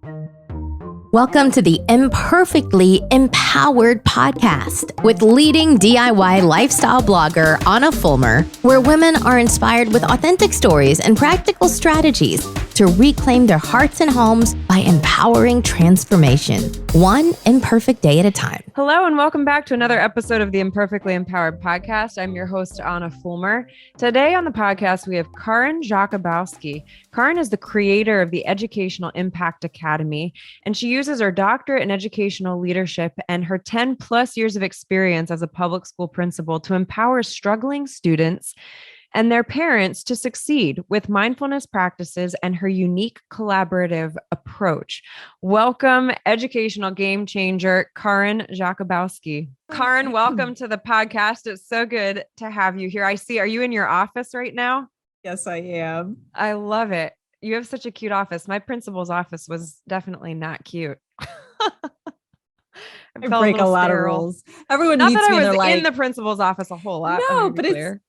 Welcome to the Imperfectly Empowered podcast with leading DIY lifestyle blogger ahnafulmer, where women are inspired with authentic stories and practical strategies to reclaim their hearts and homes by empowering transformation, one imperfect day at a time. Hello and welcome back to another episode of the Imperfectly Empowered podcast. I'm your host, ahnafulmer. Today on the podcast, we have Karin Jakubowski. Karin is the creator of the Educational Impact Academy, and she uses her doctorate in educational leadership and her 10 plus years of experience as a public school principal to empower struggling students and their parents to succeed with mindfulness practices and her unique collaborative approach. Welcome, educational game changer, Karin Jakubowski. Karin, welcome to the podcast. It's so good to have you here. I see, are you in your office right now? Yes, I am. I love it. You have such a cute office. My principal's office was definitely not cute. I break a lot of rules. Everyone not meets that me I and was they're like, in the principal's office a whole lot. no, but it's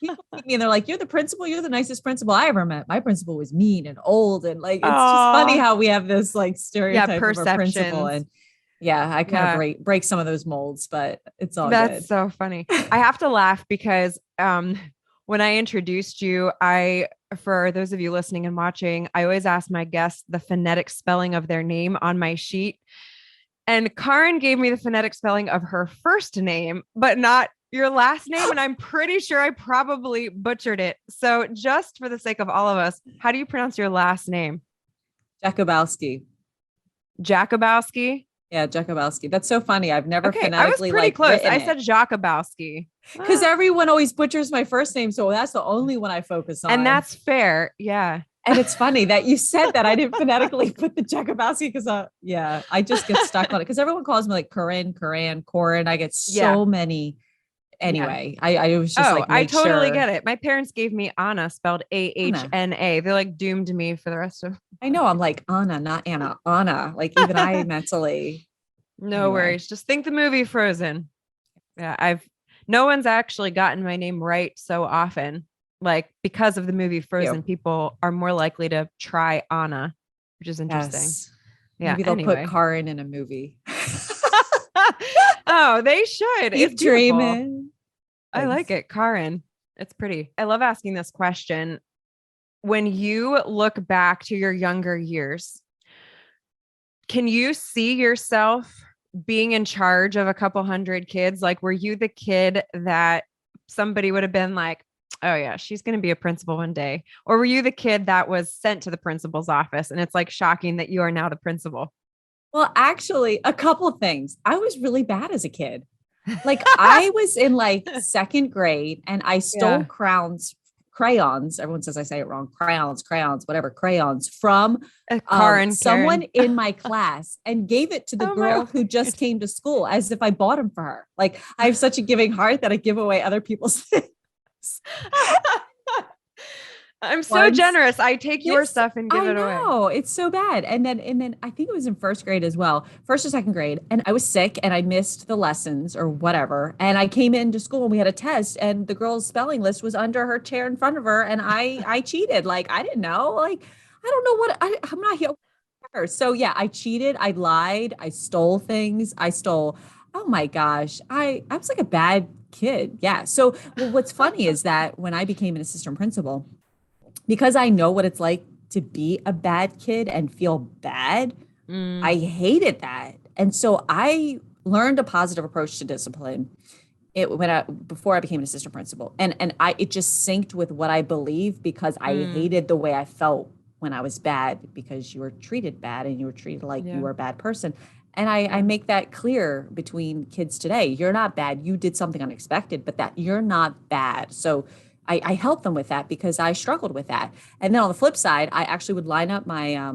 people meet me and they're like, you're the principal, you're the nicest principal I ever met. My principal was mean and old. And like, it's just funny how we have this like stereotype of a principal. And I kind of break some of those molds, but it's all That's good. so funny. I have to laugh because when I introduced you, for those of you listening and watching, I always ask my guests the phonetic spelling of their name on my sheet. And Karin gave me the phonetic spelling of her first name, but not your last name. And I'm pretty sure I probably butchered it. So just for the sake of all of us, how do you pronounce your last name? Jakubowski. Jakubowski? Yeah, Jakubowski. That's so funny. I've never phonetically I was pretty close. I it. said Jakubowski. Because everyone always butchers my first name. So that's the only one I focus on. And that's fair. Yeah. And it's funny that you said that I didn't phonetically put the Jakubowski because I just get stuck on it because everyone calls me like Karin. I get so many. Anyway, I was just I totally get it. My parents gave me Anna spelled Ahna. They like doomed me for the rest of. I know. I'm like Anna, not Anna. Anna. Like even I mentally. No worries. Just think the movie Frozen. Yeah, no one's actually gotten my name right so often. Like because of the movie Frozen, people are more likely to try Anna, which is interesting. Yes. Yeah. Maybe they'll put Karin in a movie. Oh, they should. Keep it's dreaming. I like it. Karin. It's pretty. I love asking this question. When you look back to your younger years, can you see yourself being in charge of a couple hundred kids? Like, were you the kid that somebody would have been like, oh yeah, she's going to be a principal one day? Or were you the kid that was sent to the principal's office and it's like shocking that you are now the principal? Well, actually, a couple of things. I was really bad as a kid. Like I was in like second grade and I stole crayons. Everyone says I say it wrong. Crayons, from someone in my class and gave it to the girl who just came to school as if I bought them for her. Like I have such a giving heart that I give away other people's things. I'm so generous. I take your stuff and give it away. Oh, it's so bad. And then I think it was in first grade as well, first or second grade. And I was sick and I missed the lessons or whatever. And I came into school and we had a test and the girl's spelling list was under her chair in front of her. And I cheated. Like, I didn't know, like, I don't know I'm not here. So yeah, I cheated. I lied. I stole things. Oh my gosh. I was like a bad kid. Yeah. So what's funny is that when I became an assistant principal, because I know what it's like to be a bad kid and feel bad, I hated that. And so I learned a positive approach to discipline before I became an assistant principal. And it just synced with what I believe because I hated the way I felt when I was bad because you were treated bad and you were treated like you were a bad person. And I make that clear between kids today. You're not bad. You did something unexpected, but that you're not bad. So I helped them with that because I struggled with that. And then on the flip side, I actually would line up my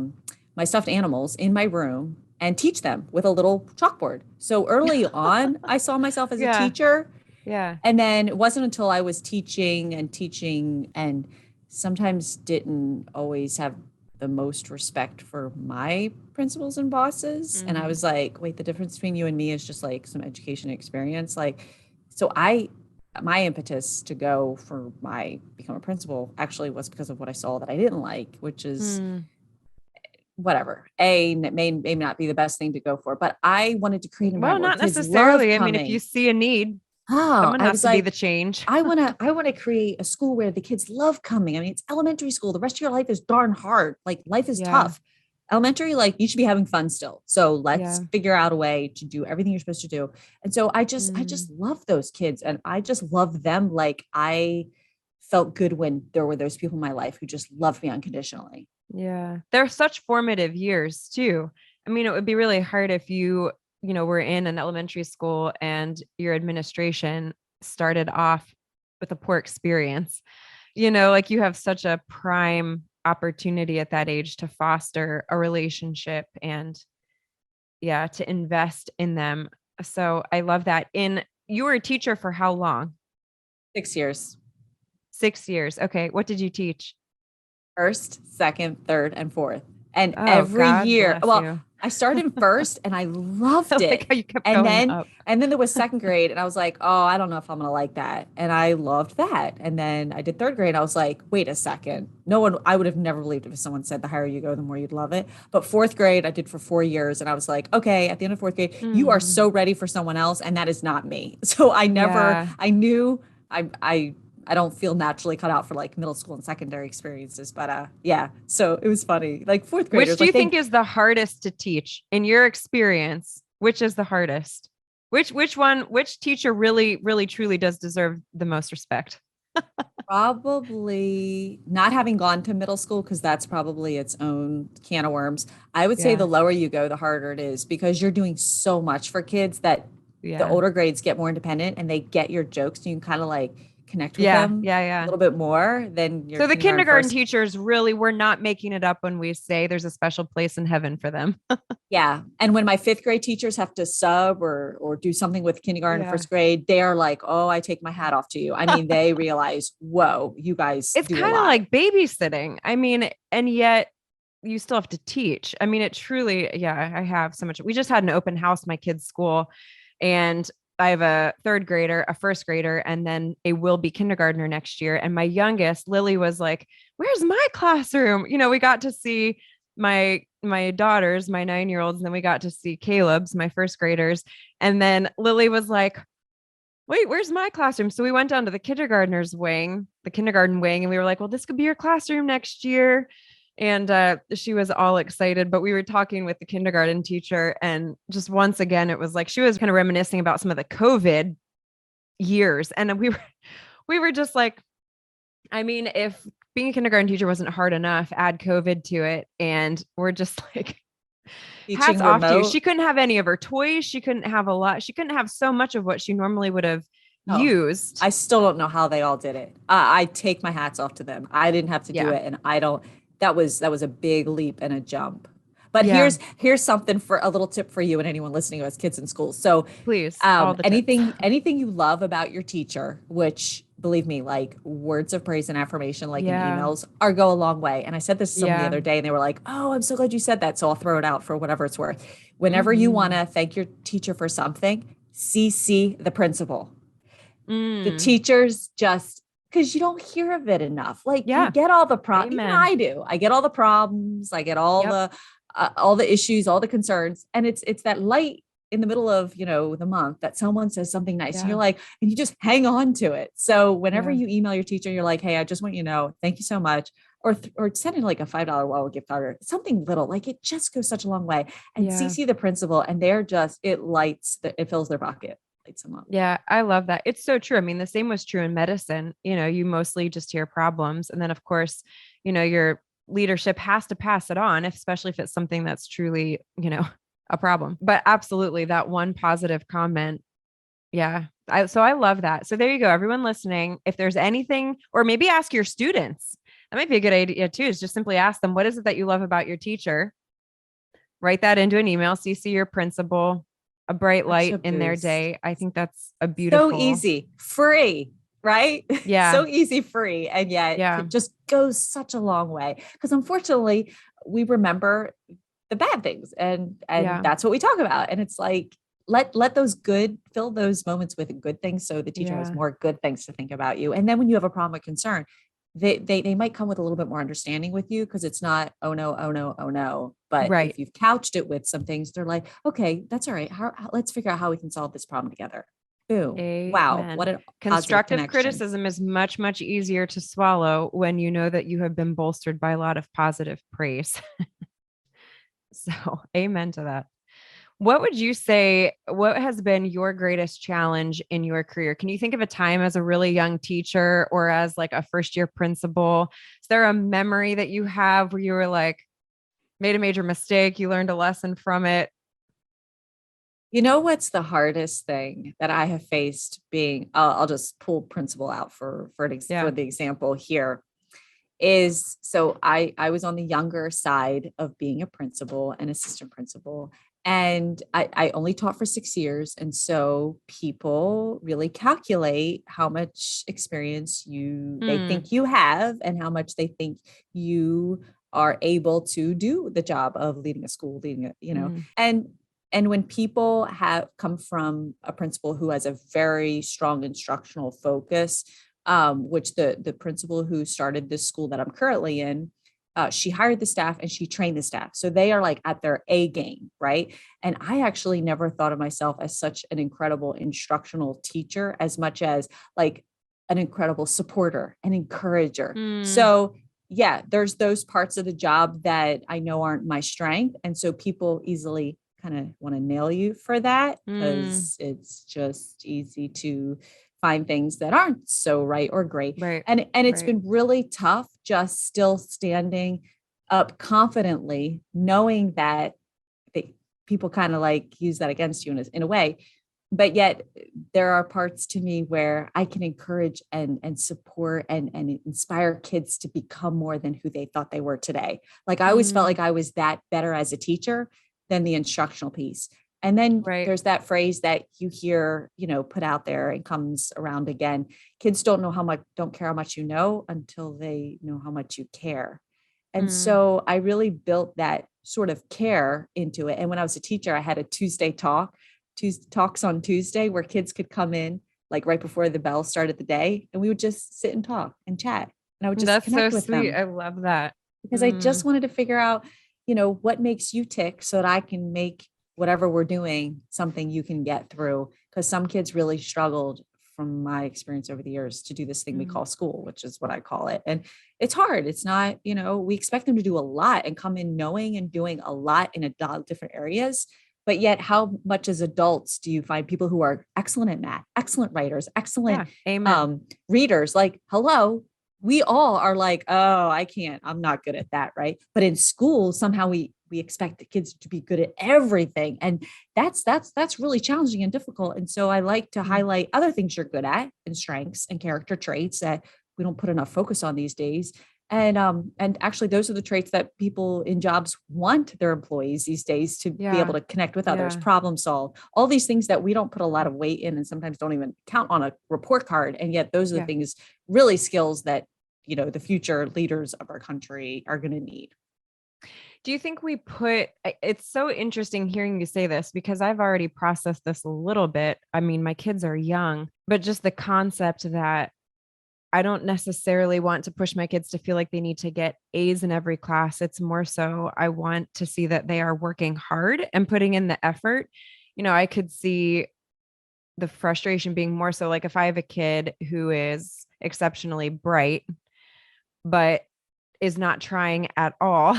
my stuffed animals in my room and teach them with a little chalkboard. So early on, I saw myself as a teacher. Yeah. And then it wasn't until I was teaching and sometimes didn't always have the most respect for my principals and bosses. And I was like, wait, the difference between you and me is just like some education experience. Like, so my impetus to go for become a principal actually was because of what I saw that I didn't like, which is whatever. It may not be the best thing to go for, but I wanted to create an Well, environment not where kids love necessarily. I mean, if coming. you see a need, Oh, someone I has was to be like, the change. I want to create a school where the kids love coming. I mean, it's elementary school. The rest of your life is darn hard. Like life is Yeah. tough. Elementary, like you should be having fun still. So let's Yeah. figure out a way to do everything you're supposed to do. And so I just love those kids and I just love them. Like I felt good when there were those people in my life who just loved me unconditionally. Yeah. They're such formative years too. I mean, it would be really hard if were in an elementary school and your administration started off with a poor experience. Like you have such a prime opportunity at that age to foster a relationship and to invest in them. So I love that. You were a teacher for how long? 6 years. 6 years. Okay. What did you teach? First, second, third, and fourth. And Oh, every God year, bless well, you. I started in first and I I loved like it. how you kept And going then, up. and then there was second grade and I was like, oh, I don't know if I'm going to like that. And I loved that. And then I did third grade. And I was like, wait a second. I would have never believed if someone said the higher you go, the more you'd love it. But fourth grade, I did for 4 years. And I was like, okay, at the end of fourth grade, you are so ready for someone else. And that is not me. So I knew I don't feel naturally cut out for like middle school and secondary experiences, but yeah. So it was funny. Like fourth graders. Which do you think is the hardest to teach in your experience? Which is the hardest? Which teacher really, really, truly does deserve the most respect? Probably not having gone to middle school, because that's probably its own can of worms. I would say Yeah. the lower you go, the harder it is, because you're doing so much for kids that the older grades get more independent and they get your jokes. And you can kind of like connect with them a little bit more than your So the kindergarten first. teachers really, we're not making it up when we say there's a special place in heaven for them. Yeah. And when my fifth grade teachers have to sub or do something with kindergarten and first grade, they are like, oh, I take my hat off to you. I mean, they realize, whoa, you guys It's do a kind of lot. like babysitting. I mean, and yet you still have to teach. I mean, it truly, I have so much. We just had an open house at my kid's school, and I have a third grader, a first grader, and then a will-be kindergartner next year. And my youngest, Lily, was like, where's my classroom? We got to see my daughters, my 9-year-olds, and then we got to see Caleb's, my first graders. And then Lily was like, wait, where's my classroom? So we went down to the kindergarten wing, and we were like, well, this could be your classroom next year. And she was all excited, but we were talking with the kindergarten teacher, and just once again, it was like she was kind of reminiscing about some of the COVID years. And we were just like, I mean, if being a kindergarten teacher wasn't hard enough, add COVID to it. And we're just like, hats off to you. She couldn't have any of her toys. She couldn't have a lot. She couldn't have so much of what she normally would have used. I still don't know how they all did it. I take my hats off to them. I didn't have to do it. And that was a big leap and a jump. But here's something, for a little tip for you and anyone listening who has kids in school. So please, anything you love about your teacher, which believe me, like words of praise and affirmation, like in emails, go a long way. And I said this to someone the other day, and they were like, oh, I'm so glad you said that. So I'll throw it out for whatever it's worth. Whenever you want to thank your teacher for something, CC the principal. The teachers just, because you don't hear of it enough. Like you get all the problems. Even I do. I get all the problems. I get all the issues, all the concerns. And it's that light in the middle of, the month that someone says something nice and you're like, and you just hang on to it. So whenever you email your teacher, you're like, hey, I just want you to know, thank you so much. Or send in like a $5 Wawa gift card or something little, like it just goes such a long way. And CC the principal, and it fills their pocket. Them up. Yeah, I love that. It's so true. I mean, the same was true in medicine. You mostly just hear problems. And then of course, your leadership has to pass it on, especially if it's something that's truly, a problem. But absolutely, that one positive comment. Yeah. So I love that. So there you go. Everyone listening, if there's anything, or maybe ask your students, that might be a good idea too, is just simply ask them, what is it that you love about your teacher? Write that into an email, CC your principal, a bright light in their day. I think that's a beautiful. So easy, free, right? Yeah. So easy, free. And yet it just goes such a long way. Because unfortunately, we remember the bad things, and that's what we talk about. And it's like, let those fill those moments with good things, so the teacher has more good things to think about you. And then when you have a problem or concern, they might come with a little bit more understanding with you because it's not, oh no, oh no, oh no. But Right. if you've couched it with some things, they're like, okay, that's all right. Let's figure out how we can solve this problem together. Boom. Wow. Amen. What a positive Constructive connection. criticism is much, much easier to swallow when you know that you have been bolstered by a lot of positive praise. So, amen to that. What would you say, what has been your greatest challenge in your career? Can you think of a time as a really young teacher or as like a first year principal? Is there a memory that you have where you were like, made a major mistake, you learned a lesson from it? You know what's the hardest thing that I have faced being, I'll just pull principal out for the example here is, so I was on the younger side of being a principal and assistant principal. And I only taught for 6 years. And so people really calculate how much experience they think you have and how much they think you are able to do the job of leading a school, and when people have come from a principal who has a very strong instructional focus, which the principal who started this school that I'm currently in, she hired the staff and she trained the staff. So they are like at their A game, right? And I actually never thought of myself as such an incredible instructional teacher as much as like an incredible supporter and encourager. So yeah, there's those parts of the job that I know aren't my strength. And so people easily kind of want to nail you for that because it's just easy to find things that aren't so right or great. Right. And it's been really tough just still standing up confidently, knowing that people kind of like use that against you in a way. But yet there are parts to me where I can encourage and support and inspire kids to become more than who they thought they were today. Like I always felt like I was that better as a teacher than the instructional piece. And then there's that phrase that you hear, put out there and comes around again. Kids don't care how much you know until they know how much you care. And so I really built that sort of care into it. And when I was a teacher, I had a Tuesday talks on Tuesday where kids could come in like right before the bell started the day. And we would just sit and talk and chat. And I would just connect with them. I love that. Because I just wanted to figure out, what makes you tick so that I can make whatever we're doing something you can get through. Because some kids really struggled from my experience over the years to do this thing we call school, which is what I call it. And it's hard. It's not, we expect them to do a lot and come in knowing and doing a lot in different areas. But yet how much as adults do you find people who are excellent at math, excellent writers, excellent readers, like, hello, we all are like, oh, I'm not good at that. Right. But in school, somehow we expect the kids to be good at everything. And that's really challenging and difficult. And so I like to highlight other things you're good at and strengths and character traits that we don't put enough focus on these days. And actually those are the traits that people in jobs want their employees these days to be able to connect with others, problem solve, all these things that we don't put a lot of weight in and sometimes don't even count on a report card. And yet those are the things, really skills that, the future leaders of our country are going to need. Do you think it's so interesting hearing you say this because I've already processed this a little bit. I mean, my kids are young, but just the concept that I don't necessarily want to push my kids to feel like they need to get A's in every class. It's more so I want to see that they are working hard and putting in the effort. I could see the frustration being more so like if I have a kid who is exceptionally bright, but is not trying at all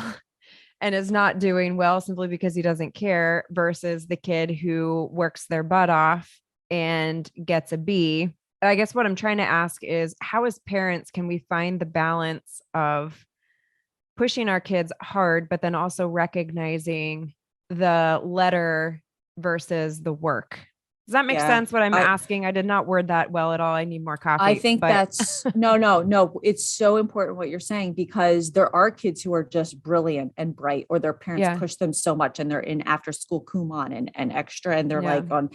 and is not doing well simply because he doesn't care versus the kid who works their butt off and gets a B. I guess what I'm trying to ask is how as parents can we find the balance of pushing our kids hard, but then also recognizing the letter versus the work? Does that make sense what I'm asking? I did not word that well at all. I need more coffee. I think that's no. It's so important what you're saying because there are kids who are just brilliant and bright or their parents push them so much and they're in after school Kumon and extra and they're like on,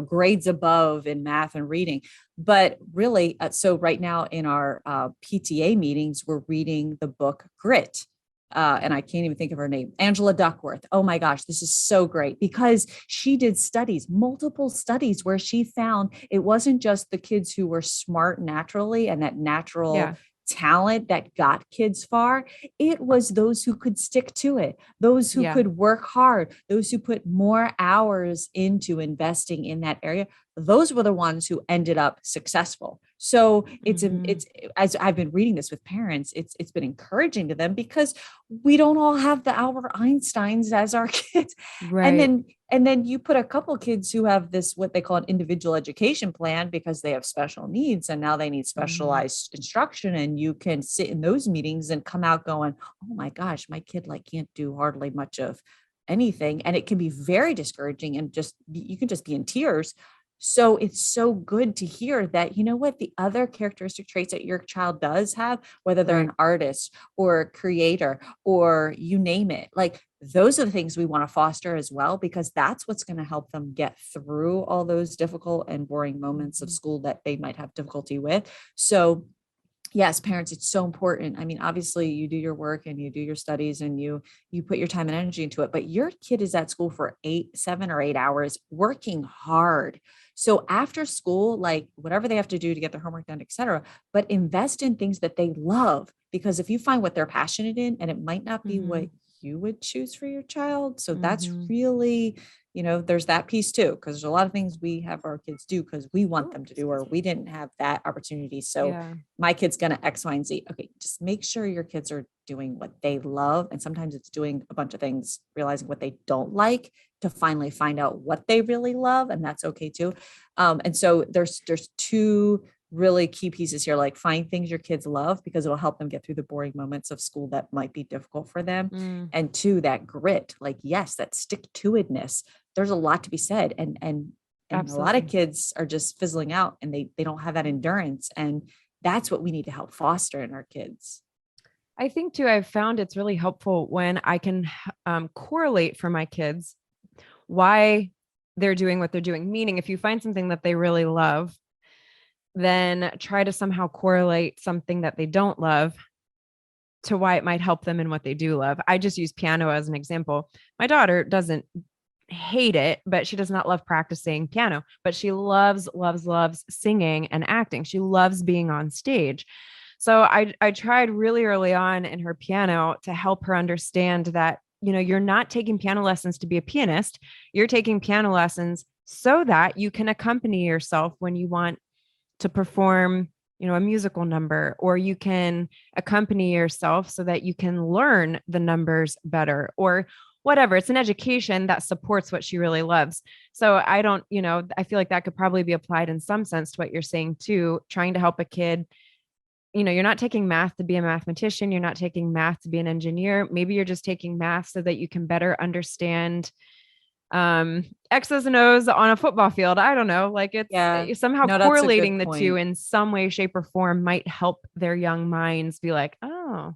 grades above in math and reading. But really, so right now in our PTA meetings, we're reading the book Grit. And I can't even think of her name, Angela Duckworth. Oh my gosh, this is so great because she did multiple studies where she found it wasn't just the kids who were smart naturally and that natural talent that got kids far. It was those who could stick to it, those who could work hard, those who put more hours into investing in that area. Those were the ones who ended up successful. So it's as I've been reading this with parents, it's been encouraging to them because we don't all have the Albert Einsteins as our kids. Right. And then you put a couple kids who have this, what they call an individual education plan because they have special needs and now they need specialized instruction. And you can sit in those meetings and come out going, oh my gosh, my kid can't do hardly much of anything. And it can be very discouraging and you can just be in tears. So it's so good to hear that, you know what, the other characteristic traits that your child does have, whether they're an artist or a creator or you name it, those are the things we want to foster as well, because that's what's going to help them get through all those difficult and boring moments of school that they might have difficulty with. So yes, parents, it's so important. I mean, obviously you do your work and you do your studies and you put your time and energy into it, but your kid is at school for 7 or 8 hours working hard. So after school, whatever they have to do to get their homework done, et cetera, but invest in things that they love, because if you find what they're passionate in, and it might not be what you would choose for your child. So that's really, there's that piece too, because there's a lot of things we have our kids do because we want them to do, or we didn't have that opportunity. So my kid's going to X, Y, and Z. Okay. Just make sure your kids are doing what they love. And sometimes it's doing a bunch of things, realizing what they don't like to finally find out what they really love. And that's okay too. And so there's two really key pieces here, find things your kids love because it'll help them get through the boring moments of school that might be difficult for them. And two, that grit, yes, that stick-to-itness. There's a lot to be said. And a lot of kids are just fizzling out and they don't have that endurance. And that's what we need to help foster in our kids. I think too, I've found it's really helpful when I can correlate for my kids why they're doing what they're doing. Meaning if you find something that they really love, then try to somehow correlate something that they don't love to why it might help them in what they do love. I just use piano as an example. My daughter doesn't hate it, but she does not love practicing piano, but she loves singing and acting. She loves being on stage. So I tried really early on in her piano to help her understand that, you're not taking piano lessons to be a pianist. You're taking piano lessons so that you can accompany yourself when you want to perform, a musical number, or you can accompany yourself so that you can learn the numbers better or whatever. It's an education that supports what she really loves. So I feel like that could probably be applied in some sense to what you're saying too, trying to help a kid. You're not taking math to be a mathematician. You're not taking math to be an engineer. Maybe you're just taking math so that you can better understand X's and O's on a football field. I don't know. It's somehow correlating the two in some way, shape, or form might help their young minds be like, oh,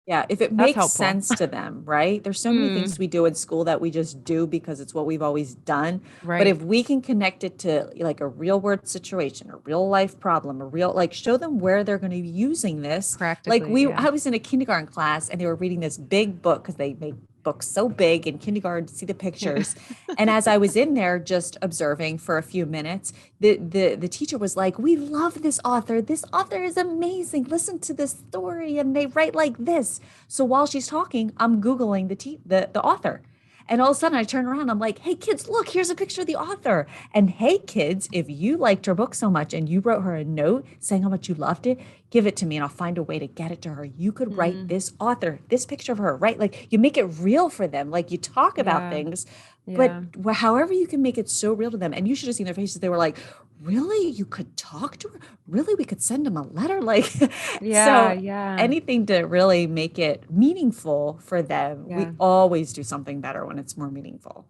yeah, if it makes sense to them, right? There's so many things we do in school that we just do because it's what we've always done. Right. But if we can connect it to a real world situation, a real life problem, show them where they're going to be using this. Practically, I was in a kindergarten class and they were reading this big book because they made books so big in kindergarten to see the pictures. And as I was in there just observing for a few minutes, the teacher was like, we love this author. This author is amazing. Listen to this story. And they write like this. So while she's talking, I'm Googling the author. And all of a sudden I turn around, I'm like, hey kids, look, here's a picture of the author. And hey kids, if you liked her book so much and you wrote her a note saying how much you loved it, give it to me and I'll find a way to get it to her. You could write this author, this picture of her, right? You make it real for them. You talk about things, but however you can make it so real to them. And you should have seen their faces. They were like, really? You could talk to her? Really? We could send them a letter? Anything to really make it meaningful for them. We always do something better when it's more meaningful.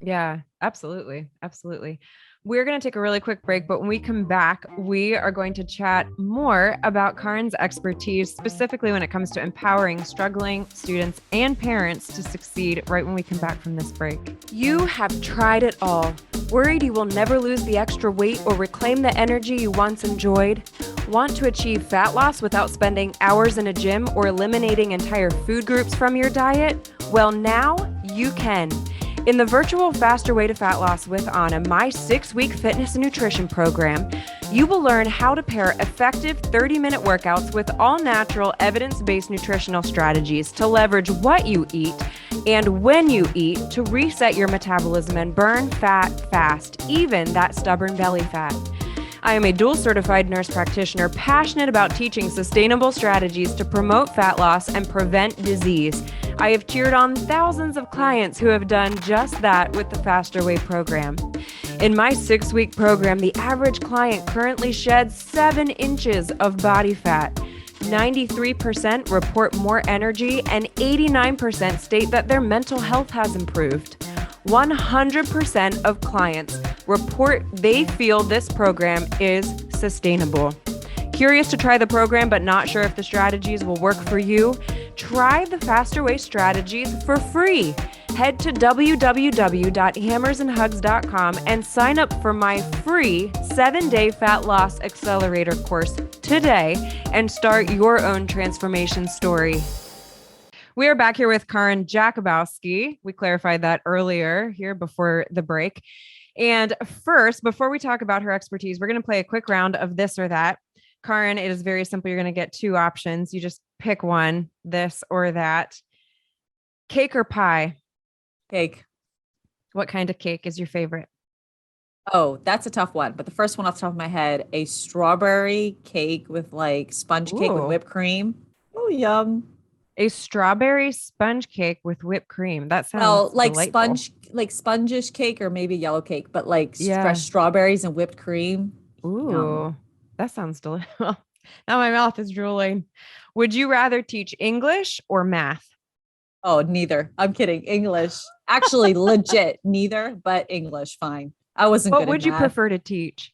Yeah, absolutely. Absolutely. We're going to take a really quick break, but when we come back, we are going to chat more about Karin's expertise, specifically when it comes to empowering struggling students and parents to succeed right when we come back from this break. You have tried it all. Worried you will never lose the extra weight or reclaim the energy you once enjoyed? Want to achieve fat loss without spending hours in a gym or eliminating entire food groups from your diet? Well, now you can. In the virtual Faster Way to Fat Loss with Anna, my 6-week fitness and nutrition program, You will learn how to pair effective 30-minute workouts with all-natural, evidence-based nutritional strategies to leverage what you eat and when you eat to reset your metabolism and burn fat fast, even that stubborn belly fat. I am a dual certified nurse practitioner passionate about teaching sustainable strategies to promote fat loss and prevent disease. I have cheered on thousands of clients who have done just that with the Faster Way program. In my 6-week program, the average client currently sheds 7 inches of body fat. 93% report more energy and 89% state that their mental health has improved. 100% of clients report they feel this program is sustainable. Curious to try the program but not sure if the strategies will work for you? Try the Faster Way strategies for free. Head to www.hammersandhugs.com and sign up for my free 7-day fat loss accelerator course today and start your own transformation story. We are back here with Karin Jakubowski. We clarified that earlier here before the break. And first, before we talk about her expertise, we're going to play a quick round of this or that. Karin, it is very simple. You're going to get 2 options. You just pick one, this or that. Cake or pie? Cake. What kind of cake is your favorite? Oh, that's a tough one. But the first one off the top of my head, a strawberry cake with like sponge cake with whipped cream. Oh, yum. A strawberry sponge cake with whipped cream. That sounds like delightful. spongish cake or maybe yellow cake, but like fresh strawberries and whipped cream. Ooh, Yum. that sounds delicious. Now my mouth is drooling. Would you rather teach English or math? Oh, neither. I'm kidding. English. Actually, legit. Neither, but English. Fine. I wasn't good at What would you math. prefer to teach?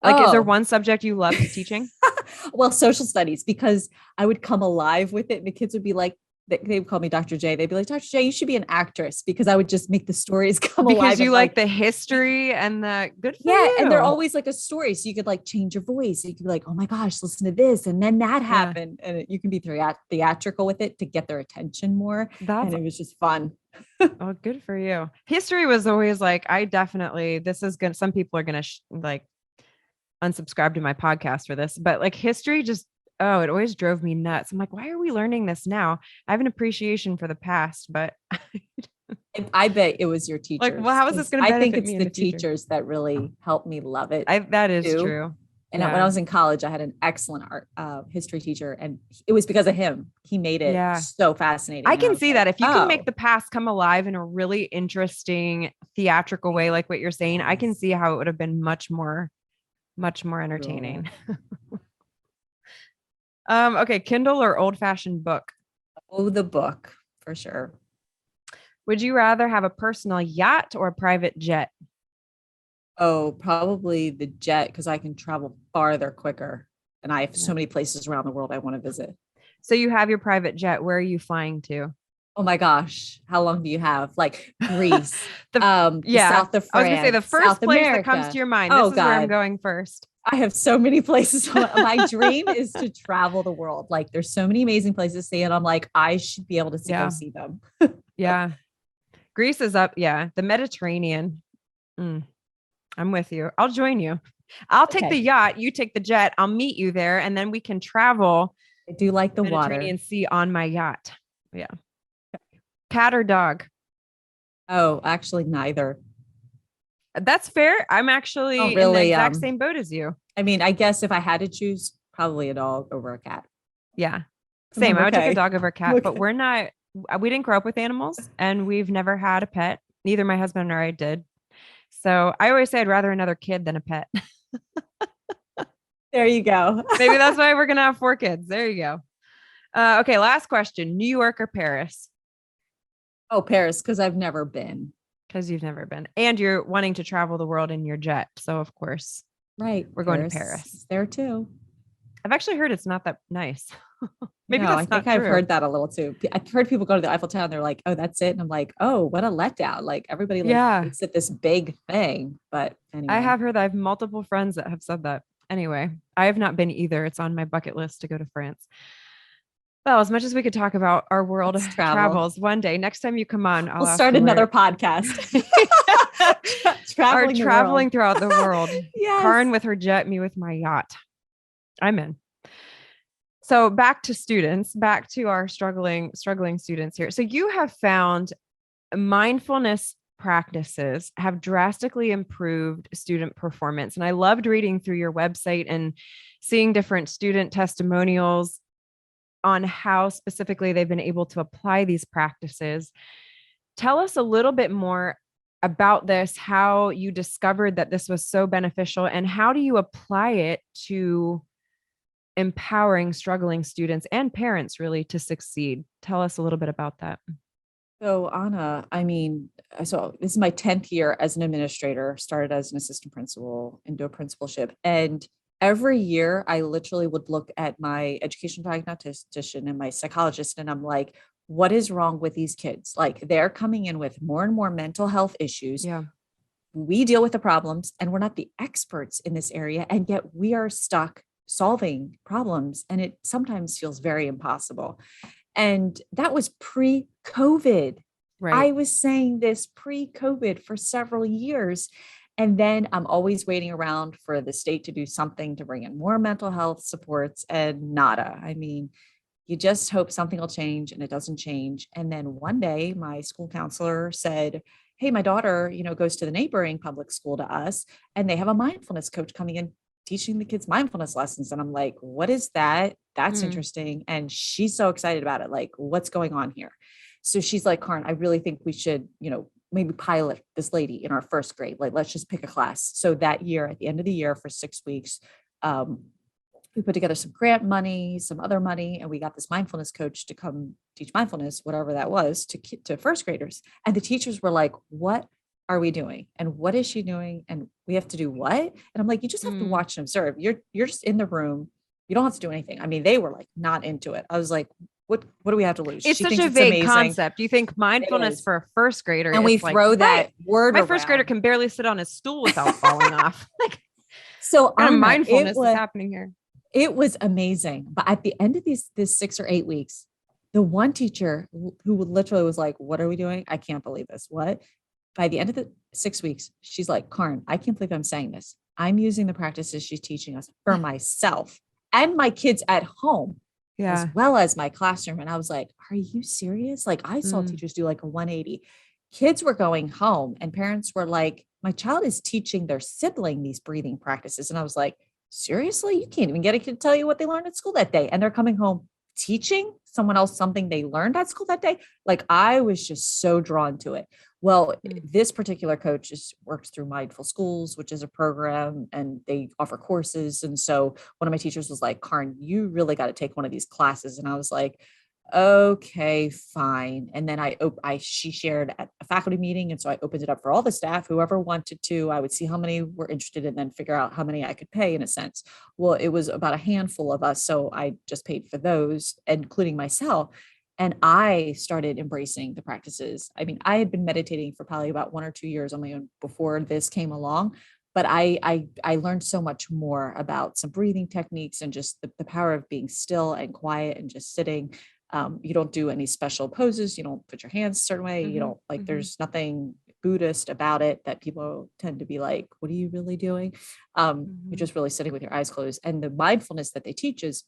Like, is there one subject you loved teaching? Well, social studies, because I would come alive with it. And the kids would be like, they would call me Dr. J. They'd be like, Dr. J, you should be an actress, because I would just make the stories come alive. Because you like the history and the good for you. And they're always like a story. So you could like change your voice. You could be like, oh my gosh, listen to this. And then that happened. And you can be theatrical with it to get their attention more. And it was just fun. Oh, good for you. History was always like, some people are going to unsubscribe to my podcast for this, but like history just, it always drove me nuts. I'm like, why are we learning this now? I have an appreciation for the past, but I bet it was your teachers. Like, well, how is this going to benefit me? I think it's me the teachers that really helped me love it. That is true. And when I was in college, I had an excellent art history teacher, and it was because of him. He made it so fascinating. I can see that if you can make the past come alive in a really interesting theatrical way, like what you're saying, I can see how it would have been much more entertaining. Okay. Kindle or old-fashioned book? Oh, the book for sure. Would you rather have a personal yacht or a private jet? Oh, probably the jet, because I can travel farther quicker. And I have so many places around the world I want to visit. So you have your private jet. Where are you flying to? Oh my gosh. How long do you have? Like Greece, the south of France. I was going to say the first South place America. that comes to your mind. This is where I'm going first. I have so many places. My dream is to travel the world. Like there's so many amazing places to see. And I'm like, I should be able to go see them. Yeah. Greece is up. Yeah. The Mediterranean. I'm with you. I'll join you. I'll take the yacht. You take the jet. I'll meet you there. And then we can travel. I do like the Mediterranean water. Sea on my yacht. Yeah. Cat or dog? Oh, actually neither. That's fair. I'm actually in the exact same boat as you. I mean, I guess if I had to choose, probably a dog over a cat. Yeah. Same. I would take a dog over a cat, but we didn't grow up with animals and we've never had a pet. Neither my husband nor I did. So I always say I'd rather another kid than a pet. There you go. Maybe that's why we're going to have 4 kids. There you go. Okay. Last question. New York or Paris? Oh, Paris. Cause I've never been. Because you've never been. And you're wanting to travel the world in your jet. So of course, right. We're going to Paris. There too. I've actually heard it's not that nice. Maybe I think I've heard that a little too. I've heard people go to the Eiffel Tower and they're like, oh, that's it. And I'm like, oh, what a letdown. Like everybody thinks it this big thing. But anyway. I have heard that. I have multiple friends that have said that. Anyway, I have not been either. It's on my bucket list to go to France. Well, as much as we could talk about our world Let's travel. travels one day, next time you come on, I'll We'll ask start you another where podcast. or Traveling the traveling world. throughout the world. Yes. Karin with her jet, me with my yacht. I'm in. So back to students, back to our struggling students here. So you have found mindfulness practices have drastically improved student performance. And I loved reading through your website and seeing different student testimonials on how specifically they've been able to apply these practices. Tell us a little bit more about this, how you discovered that this was so beneficial, and how do you apply it to empowering struggling students and parents really to succeed? Tell us a little bit about that. So Anna, so this is my 10th year as an administrator, started as an assistant principal into a principalship. And every year I literally would look at my educational diagnostician and my psychologist, and I'm like, what is wrong with these kids? Like, they're coming in with more and more mental health issues. Yeah. We deal with the problems and we're not the experts in this area. And yet we are stuck solving problems. And it sometimes feels very impossible. And that was pre-COVID. Right. I was saying this pre-COVID for several years. And then I'm always waiting around for the state to do something to bring in more mental health supports, and nada. I mean, you just hope something will change, and it doesn't change. And then one day my school counselor said, hey, my daughter, goes to the neighboring public school to us, and they have a mindfulness coach coming in teaching the kids mindfulness lessons. And I'm like, what is that? That's interesting. And she's so excited about it. Like, what's going on here? So she's like, Karin, I really think we should, maybe pilot this lady in our first grade. Like, let's just pick a class. So that year, at the end of the year for 6 weeks, we put together some grant money, some other money, and we got this mindfulness coach to come teach mindfulness, whatever that was, to first graders. And the teachers were like, what are we doing? And what is she doing? And we have to do what? And I'm like, you just have to watch and observe. You're just in the room. You don't have to do anything. I mean, they were like not into it. I was like, what do we have to lose? It's She such thinks a it's vague amazing. concept. You think mindfulness for a first grader, and we throw that word my first grader can barely sit on his stool without falling off. Like, so mindfulness is happening here. It was amazing. But at the end of this 6 or 8 weeks, the one teacher who literally was like, what are we doing? I can't believe this. What? By the end of the 6 weeks, she's like, Karin, I can't believe I'm saying this. I'm using the practices she's teaching us for myself and my kids at home, as well as my classroom. And I was like, are you serious? Like, I saw teachers do like a 180. Kids were going home and parents were like, my child is teaching their sibling these breathing practices. And I was like, seriously? You can't even get a kid to tell you what they learned at school that day. And they're coming home teaching someone else something they learned at school that day. Like, I was just so drawn to it. Well, this particular coach works through Mindful Schools, which is a program, and they offer courses. And so one of my teachers was like, Karin, you really got to take one of these classes. And I was like, okay, fine. And then she shared at a faculty meeting. And so I opened it up for all the staff, whoever wanted to. I would see how many were interested and then figure out how many I could pay, in a sense. Well, it was about a handful of us. So I just paid for those, including myself. And I started embracing the practices. I mean, I had been meditating for probably about 1 or 2 years on my own before this came along. But I learned so much more about some breathing techniques and just the power of being still and quiet and just sitting. You don't do any special poses. You don't put your hands a certain way. You don't there's nothing Buddhist about it that people tend to be like, what are you really doing? You're just really sitting with your eyes closed. And the mindfulness that they teach is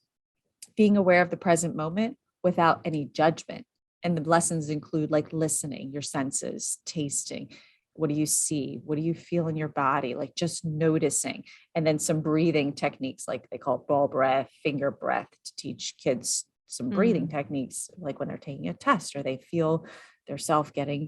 being aware of the present moment without any judgment. And the lessons include like listening, your senses, tasting. What do you see? What do you feel in your body? Like just noticing. And then some breathing techniques, like they call it ball breath, finger breath, to teach kids some breathing techniques, like when they're taking a test or they feel their self getting,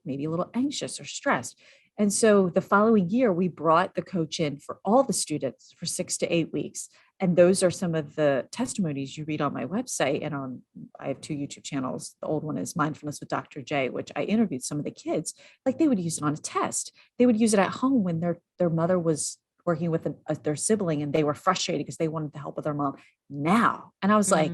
maybe a little anxious or stressed. And so the following year, we brought the coach in for all the students for 6 to 8 weeks. And those are some of the testimonies you read on my website. And I have 2 YouTube channels. The old one is Mindfulness with Dr. J, which I interviewed some of the kids. Like, they would use it on a test. They would use it at home when their mother was working with their sibling and they were frustrated because they wanted the help of their mom now. And I was like,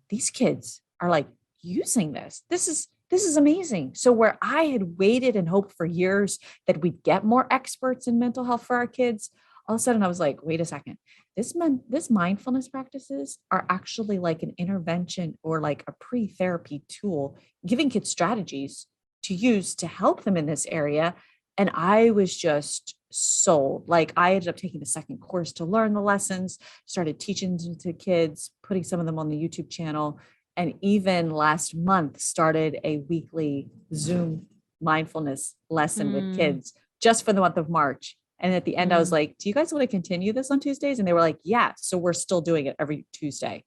these kids are like using this. This is amazing. So where I had waited and hoped for years that we'd get more experts in mental health for our kids, all of a sudden I was like, wait a second, this mindfulness practices are actually like an intervention or like a pre-therapy tool, giving kids strategies to use to help them in this area. And I was just sold. Like I ended up taking a second course to learn the lessons, started teaching to kids, putting some of them on the YouTube channel. And even last month started a weekly Zoom mindfulness lesson with kids just for the month of March. And at the end, I was like, do you guys want to continue this on Tuesdays? And they were like, yeah. So we're still doing it every Tuesday.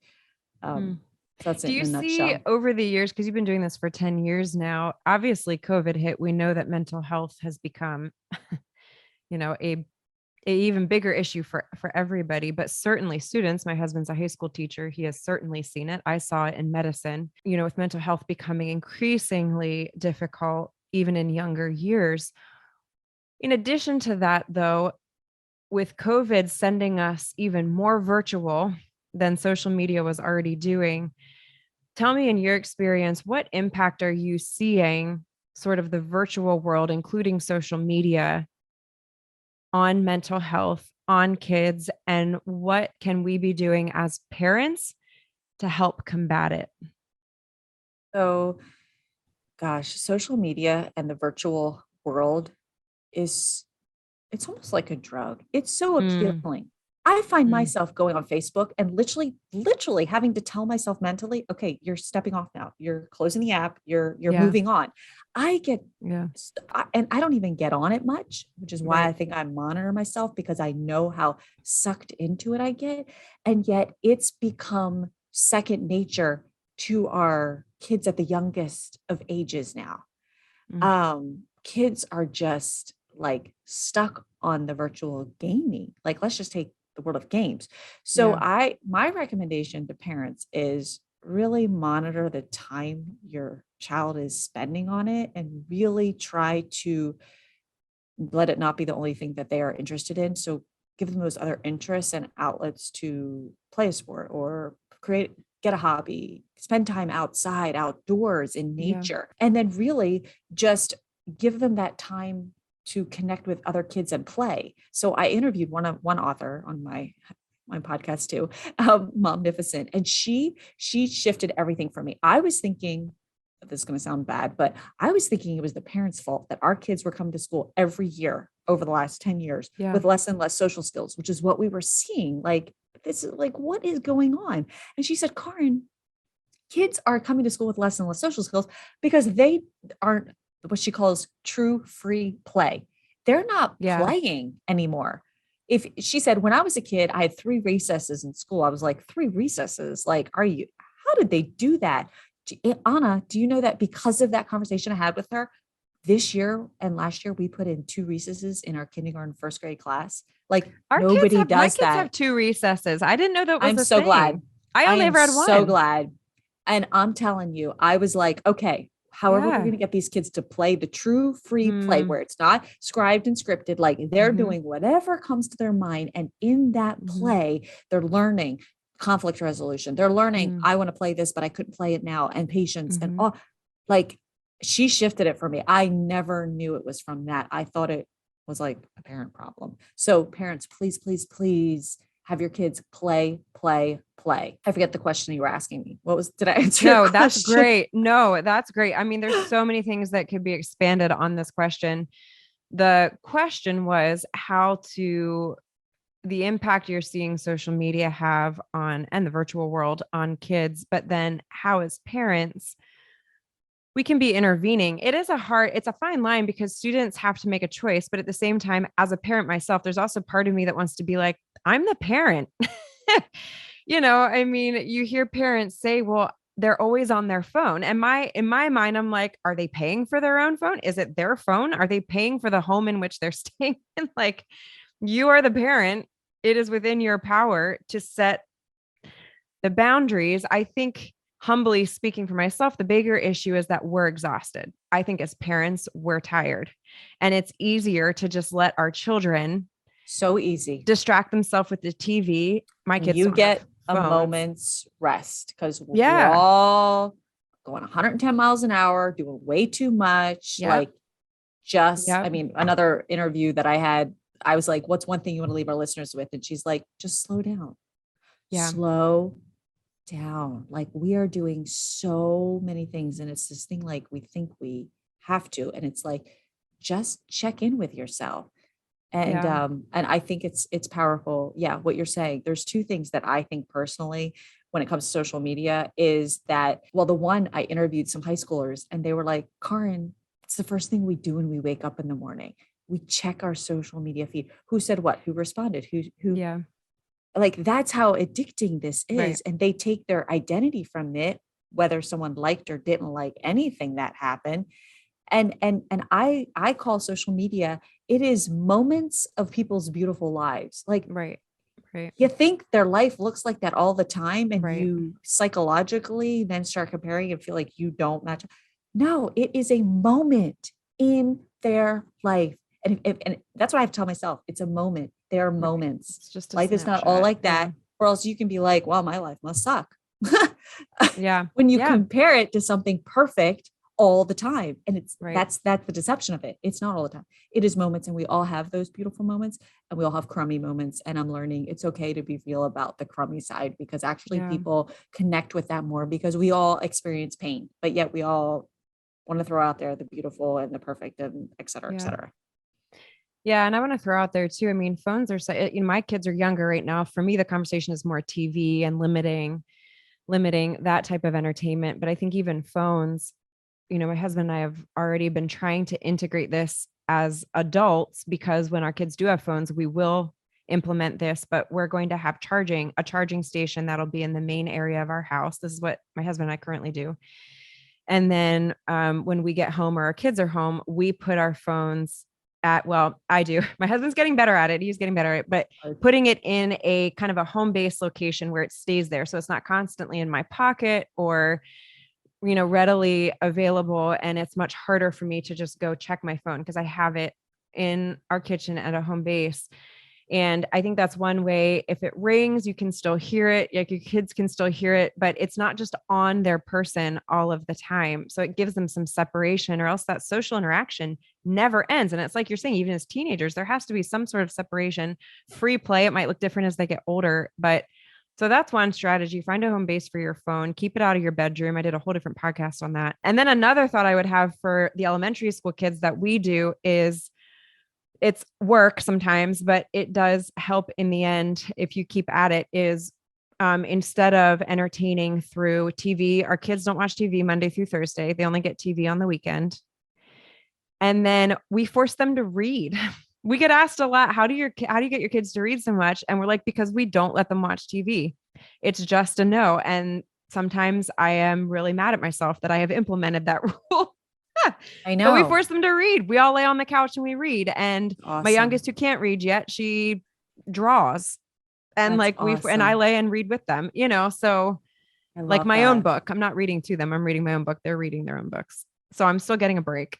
So that's it Do you in a see nutshell. over the years, because you've been doing this for 10 years now, obviously COVID hit, we know that mental health has become, a even bigger issue for everybody, but certainly students. My husband's a high school teacher. He has certainly seen it. I saw it in medicine, with mental health becoming increasingly difficult, even in younger years. In addition to that, though, with COVID sending us even more virtual than social media was already doing, tell me, in your experience, what impact are you seeing sort of the virtual world, including social media, on mental health, on kids, and what can we be doing as parents to help combat it? So, gosh, social media and the virtual world it's almost like a drug. It's so Mm, appealing. I find mm, myself going on Facebook and literally having to tell myself mentally, okay, you're stepping off now. You're closing the app. You're yeah, moving on. I get, yeah, and I don't even get on it much, which is why I right. think I monitor myself because I know how sucked into it I get. And yet it's become second nature to our kids at the youngest of ages now. Mm, Kids are just like stuck on the virtual gaming. Like, let's just take the world of games. So yeah, my recommendation to parents is really monitor the time your child is spending on it and really try to let it not be the only thing that they are interested in. So give them those other interests and outlets to play a sport or get a hobby, spend time outside, outdoors in yeah. nature, and then really just give them that time to connect with other kids and play. So I interviewed one author on my podcast too, Momnificent, and she shifted everything for me. I was thinking, this is going to sound bad, but I was thinking it was the parents' fault that our kids were coming to school every year over the last 10 years Yeah. with less and less social skills, which is what we were seeing. Like, this is like, what is going on? And she said, Karin, kids are coming to school with less and less social skills because they aren't what she calls true free play. They're not Yeah. playing anymore. If she said, when I was a kid, I had 3 recesses in school. I was like, 3 recesses? Like, how did they do that? Anna, do you know that because of that conversation I had with her this year and last year, we put in 2 recesses in our kindergarten, first grade class? Like, nobody My does kids have that. 2 recesses. I didn't know that was I'm a so glad. thing. I I only am ever had so one. glad. And I'm telling you, I was like, okay, however, we're Yeah. going to get these kids to play the true free play Mm, where it's not scribed and scripted, like they're mm-hmm, doing whatever comes to their mind. And in that mm-hmm, play, they're learning conflict resolution. They're learning, mm, I want to play this, but I couldn't play it now, and patience and mm-hmm. all. Like, she shifted it for me. I never knew it was from that. I thought it was like a parent problem. So parents, please, please, please have your kids play, play, play. I forget the question you were asking me. Did I answer your No, that's question? great. No, that's great. I mean, there's so many things that could be expanded on this question. The question was the impact you're seeing social media have on, and the virtual world on kids, but then how as parents we can be intervening. It's a fine line because students have to make a choice. But at the same time, as a parent myself, there's also part of me that wants to be like, I'm the parent. I mean, you hear parents say, well, they're always on their phone. And in my mind, I'm like, are they paying for their own phone? Is it their phone? Are they paying for the home in which they're staying in? Like, you are the parent. It is within your power to set the boundaries. I think, humbly speaking for myself, the bigger issue is that we're exhausted. I think as parents, we're tired, and it's easier to just let our children So easy. distract themselves with the TV. My kids You don't have get a phones. moment's rest because we're Yeah. all going 110 miles an hour, doing way too much. Yep. Like, I Yep. mean, another interview that I had I was like, what's one thing you want to leave our listeners with? And she's like, just slow down. Yeah. Slow down. Like, we are doing so many things. And it's this thing like we think we have to. And it's like, just check in with yourself. And I think it's powerful. Yeah. What you're saying, there's two things that I think personally, when it comes to social media, is that, well, the one, I interviewed some high schoolers and they were like, Karin, it's the first thing we do when we wake up in the morning. We check our social media feed. Who said what? Who responded? Who? Yeah. Like, that's how addicting this is. Right. And they take their identity from it, whether someone liked or didn't like anything that happened. And I call social media, it is moments of people's beautiful lives. Like, Right. Right. you think their life looks like that all the time, and Right. you psychologically then start comparing and feel like you don't match. No, it is a moment in their life. And that's what I have to tell myself. It's a moment. There are moments. It's just a life is not all snapshot. like that, or else you can be like, well, my life must suck. Yeah. When you Yeah. compare it to something perfect all the time. And it's Right. that's the deception of it. It's not all the time. It is moments, and we all have those beautiful moments, and we all have crummy moments. And I'm learning it's okay to be real about the crummy side, because actually Yeah. people connect with that more, because we all experience pain, but yet we all want to throw out there the beautiful and the perfect and et cetera, et Yeah. cetera. Yeah. And I want to throw out there too. I mean, phones are, my kids are younger right now. For me, the conversation is more TV and limiting that type of entertainment. But I think even phones, my husband and I have already been trying to integrate this as adults, because when our kids do have phones, we will implement this, but we're going to have a charging station that'll be in the main area of our house. This is what my husband and I currently do. And then when we get home or our kids are home, we put our phones I do. My husband's getting better at it. He's getting better at it, but putting it in a kind of a home-based location where it stays there. So it's not constantly in my pocket or, readily available. And it's much harder for me to just go check my phone because I have it in our kitchen at a home base. And I think that's one way. If it rings, you can still hear it. Like, your kids can still hear it, but it's not just on their person all of the time. So it gives them some separation, or else that social interaction never ends. And it's like you're saying, even as teenagers, there has to be some sort of separation. Free play, it might look different as they get older, but so that's one strategy. Find a home base for your phone. Keep it out of your bedroom. I did a whole different podcast on that. And then another thought I would have for the elementary school kids that we do is, it's work sometimes, but it does help in the end if you keep at it, is instead of entertaining through TV, our kids don't watch TV Monday through Thursday. They only get TV on the weekend. And then we force them to read. We get asked a lot, how do you get your kids to read so much? And we're like, because we don't let them watch TV. It's just a no. And sometimes I am really mad at myself that I have implemented that rule. I know. But we force them to read. We all lay on the couch and we read. And Awesome. my youngest, who can't read yet, she draws. And That's and I awesome. lay and read with them, so I like love my own that. book. I'm not reading to them. I'm reading my own book. They're reading their own books. So I'm still getting a break.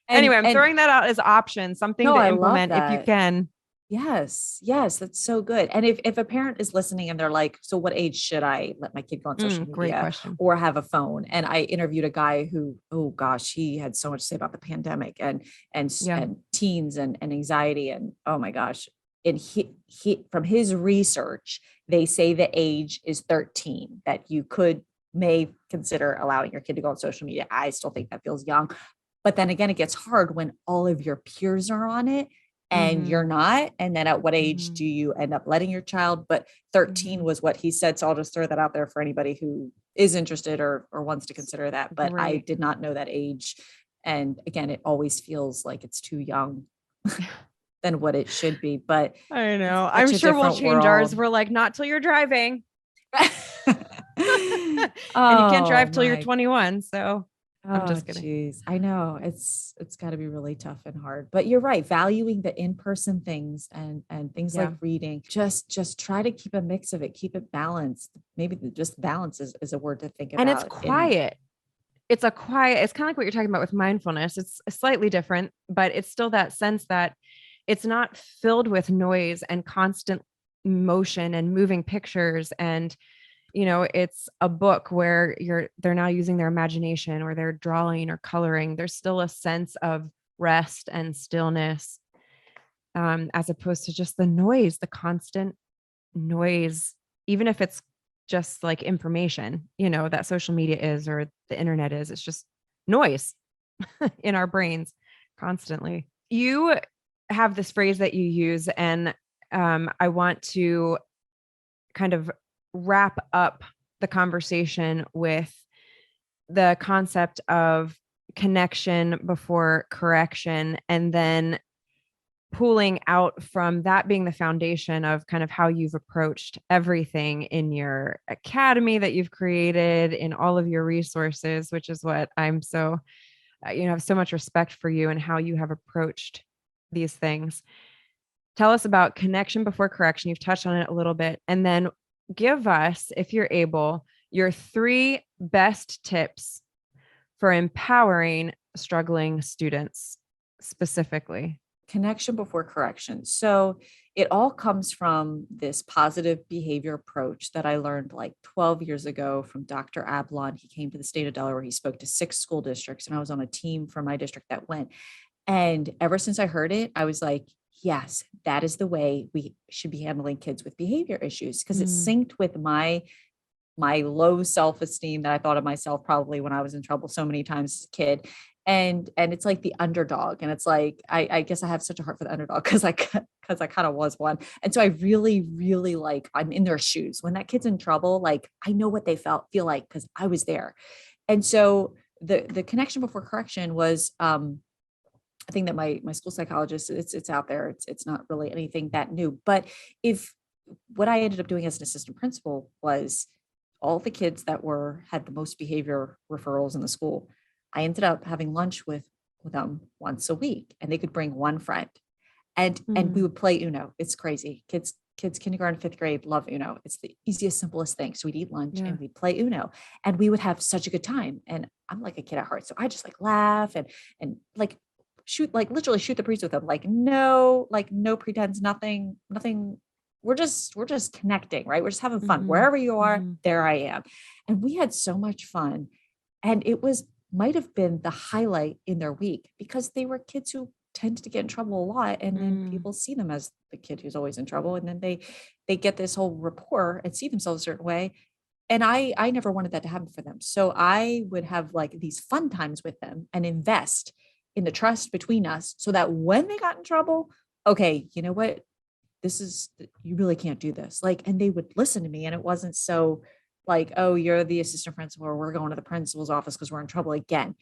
Anyway, I'm throwing that out as options, something to I love implement if you that. can. Yes, that's so good. And if a parent is listening and they're like, so what age should I let my kid go on social Great media question. or have a phone? And I interviewed a guy who, oh gosh, he had so much to say about the pandemic and teens and anxiety, and oh my gosh. And he from his research, they say the age is 13 that you may consider allowing your kid to go on social media. I still think that feels young. But then again, it gets hard when all of your peers are on it and you're not. And then at what age do you end up letting your child? But 13 was what he said. So I'll just throw that out there for anybody who is interested or wants to consider that. But I did not know that age. And again, it always feels like it's too young than what it should be. But I know. I'm sure we'll change ours. We're like, not till you're driving. And you can't drive till you're 21. So I'm just kidding. Geez. I know it's got to be really tough and hard, but you're right. Valuing the in-person things and things like reading, just try to keep a mix of it, keep it balanced. Maybe just balance is a word to think about. And it's quiet. It's kind of like what you're talking about with mindfulness. It's slightly different, but it's still that sense that it's not filled with noise and constant motion and moving pictures. And it's a book where they're now using their imagination or they're drawing or coloring. There's still a sense of rest and stillness. as opposed to just the noise, the constant noise, even if it's just like information, that social media is, or the internet is, it's just noise in our brains constantly. You have this phrase that you use, and I want to kind of wrap up the conversation with the concept of connection before correction, and then pulling out from that being the foundation of kind of how you've approached everything in your academy that you've created, in all of your resources, which is what I'm so, have so much respect for you and how you have approached these things. Tell us about connection before correction. You've touched on it a little bit, and then give us, if you're able, your 3 best tips for empowering struggling students specifically. Connection before correction. So it all comes from this positive behavior approach that I learned like 12 years ago from Dr. Ablon. He came to the state of Delaware. He spoke to 6 school districts, and I was on a team from my district that went. And ever since I heard it, I was like, yes, that is the way we should be handling kids with behavior issues, because it synced with my low self-esteem that I thought of myself probably when I was in trouble so many times as a kid. And it's like the underdog. And it's like, I guess I have such a heart for the underdog because I kind of was one. And so I really, really like, I'm in their shoes. When that kid's in trouble, like I know what they feel like, because I was there. And so the connection before correction was, I think that my school psychologist, it's out there. It's not really anything that new, but what I ended up doing as an assistant principal was all the kids that had the most behavior referrals in the school, I ended up having lunch with them once a week, and they could bring one friend, and we would play Uno. It's crazy. Kids kindergarten, 5th grade love Uno. It's the easiest, simplest thing. So we'd eat lunch and we'd play Uno, and we would have such a good time. And I'm like a kid at heart, so I just like laugh and like literally shoot the breeze with them. Like no pretense, nothing. We're just connecting, right? We're just having fun. Wherever you are, there I am. And we had so much fun. And it might have been the highlight in their week, because they were kids who tend to get in trouble a lot. And then people see them as the kid who's always in trouble. And then they get this whole rapport and see themselves a certain way. And I never wanted that to happen for them. So I would have like these fun times with them and invest in the trust between us, so that when they got in trouble, okay, you know what? You really can't do this. And they would listen to me, and it wasn't so like, oh, you're the assistant principal, or we're going to the principal's office because we're in trouble again.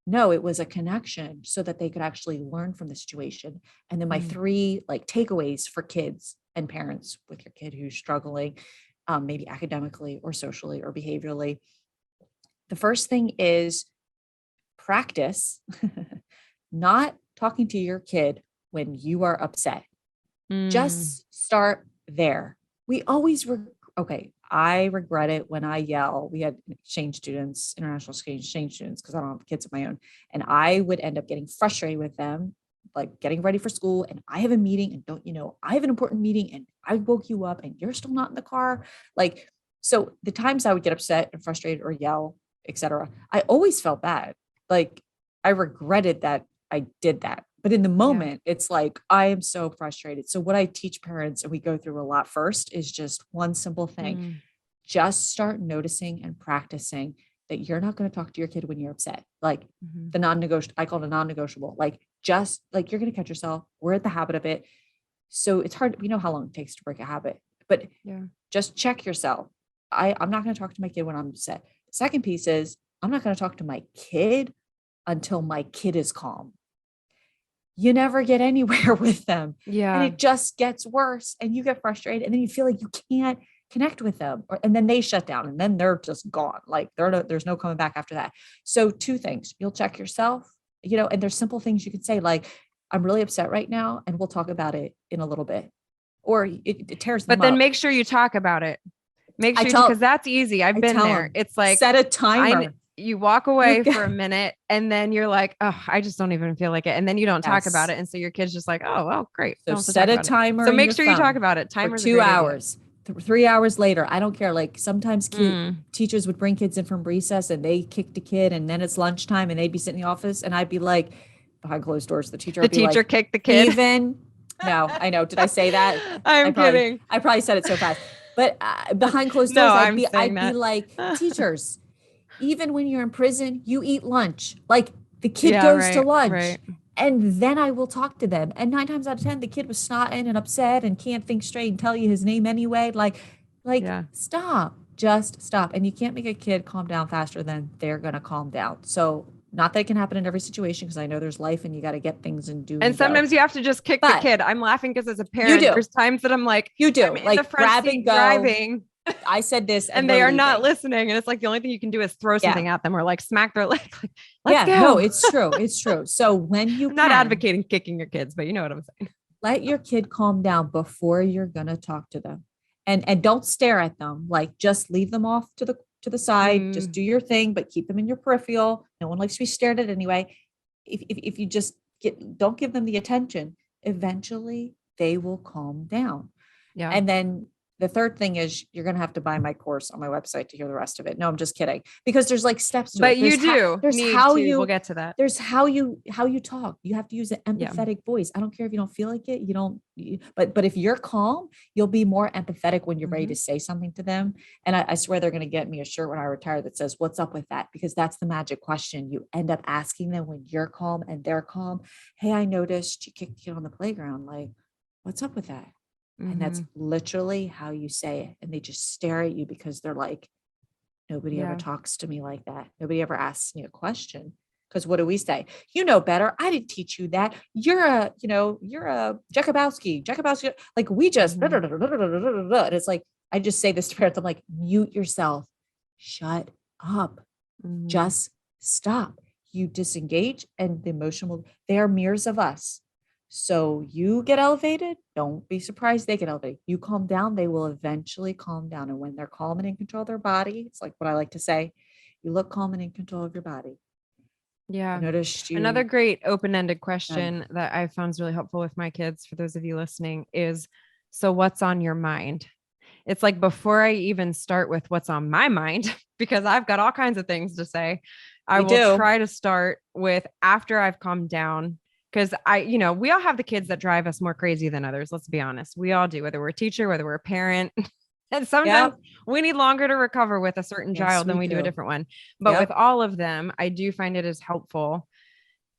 No, it was a connection so that they could actually learn from the situation. And then my 3 like takeaways for kids and parents with your kid who's struggling, maybe academically or socially or behaviorally. The first thing is practice not talking to your kid when you are upset. Just start there. We always I regret it when I yell. We had international exchange students, because I don't have kids of my own. And I would end up getting frustrated with them, like getting ready for school. And I have a meeting, and I have an important meeting, and I woke you up and you're still not in the car. So the times I would get upset and frustrated or yell, etc., I always felt bad. Like I regretted that I did that. But in the moment, it's like, I am so frustrated. So what I teach parents, and we go through a lot first, is just one simple thing. Just start noticing and practicing that you're not going to talk to your kid when you're upset. Like the non-negotiable, I call it a non-negotiable, like just like you're going to catch yourself. We're at the habit of it. So it's hard. We know how long it takes to break a habit, but just check yourself. I'm not going to talk to my kid when I'm upset. The second piece is, I'm not going to talk to my kid until my kid is calm. You never get anywhere with them. And it just gets worse, and you get frustrated, and then you feel like you can't connect with them, and then they shut down, and then they're just gone. Like there's no coming back after that. So 2 things, you'll check yourself, and there's simple things you can say, like, I'm really upset right now, and we'll talk about it in a little bit, or it tears them up. But then make sure you talk about it. Make sure, because that's easy. I've been there. It's like, set a timer. You walk away for a minute, and then you're like, oh, I just don't even feel like it. And then you don't talk about it. And so your kid's just like, oh, well, great. So set a timer. So make sure you talk about it. Timer for 2 hours, 3 hours later. I don't care. Like sometimes teachers would bring kids in from recess, and they kicked a kid, and then it's lunchtime, and they'd be sitting in the office, and I'd be like, behind closed doors, the teacher kicked the kid. No, I know. Did I say that? I'm kidding. I probably said it so fast. But behind closed No, doors, I'm I'd saying be that. like, teachers, even when you're in prison, you eat lunch. Like the kid Yeah, goes to right, lunch. right. And then I will talk to them. And 9 times out of 10, the kid was snotting and upset and can't think straight and tell you his name anyway. Like Yeah. stop, just stop. And you can't make a kid calm down faster than they're going to calm down. So not that it can happen in every situation, because I know there's life and you got to get things and do And and go. sometimes you have to just kick the But kid. I'm laughing because as a you parent, do. there's times that I'm like, You do. I'm in Like the front grab seat and go. driving. I said this And they are not listening. And it's like the only thing you can do is throw something at them or like smack their leg. Like, let's go. No, it's true. It's true. So when you I'm not advocating kicking your kids, but you know what I'm saying. let your kid calm down before you're gonna talk to them. And don't stare at them. Like just leave them off to the side. Just do your thing, but keep them in your peripheral. No one likes to be stared at anyway. If you just don't give them the attention, eventually they will calm down. Yeah. And then the third thing is you're going to have to buy my course on my website to hear the rest of it. No, I'm just kidding, because there's like steps to it. But you do. There's how we'll get to that. There's how you talk. You have to use an empathetic voice. I don't care if you don't feel like it. But if you're calm, you'll be more empathetic when you're ready to say something to them. And I swear they're going to get me a shirt when I retire that says, "What's up with that?" Because that's the magic question you end up asking them when you're calm and they're calm. Hey, I noticed you kicked the kid on the playground. Like, what's up with that? And that's literally how you say it. And they just stare at you because they're like, nobody ever talks to me like that. Nobody ever asks me a question. Because what do we say? You know better. I didn't teach you that. You're a Jakubowski. Like we just, and it's like, I just say this to parents. I'm like, mute yourself. Shut up. Just stop. You disengage and the emotional, they are mirrors of us. So you get elevated, don't be surprised they get elevated. You calm down, they will eventually calm down. And when they're calm and in control of their body, it's like what I like to say, you look calm and in control of your body. Yeah. I noticed you. Another great open-ended question that I found is really helpful with my kids, for those of you listening, is, so what's on your mind? It's like, before I even start with what's on my mind, because I've got all kinds of things to say, I will try to start with after I've calmed down. Because we all have the kids that drive us more crazy than others. Let's be honest. We all do, whether we're a teacher, whether we're a parent. And sometimes we need longer to recover with a certain child than we do a different one. But with all of them, I do find it is helpful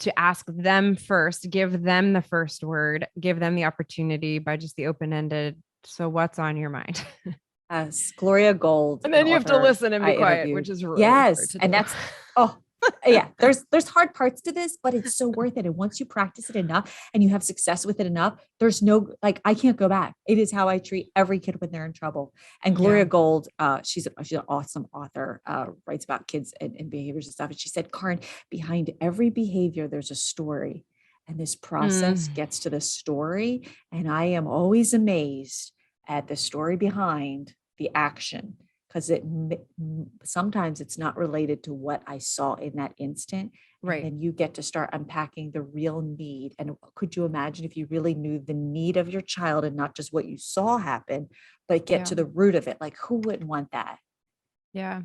to ask them first, give them the first word, give them the opportunity by just the open-ended. So what's on your mind? Yes, Gloria Gold. And then you have to listen and be quiet, which is really hard to and do. that's there's hard parts to this, but it's so worth it. And once you practice it enough and you have success with it enough, there's no, like, I can't go back. It is how I treat every kid when they're in trouble. And Gloria Gold, she's an awesome author, writes about kids and behaviors and stuff. And she said, Karin, behind every behavior, there's a story. And this process gets to the story. And I am always amazed at the story behind the action, because sometimes it's not related to what I saw in that instant. Right. And you get to start unpacking the real need. And could you imagine if you really knew the need of your child and not just what you saw happen, but get to the root of it? Like, who wouldn't want that? Yeah,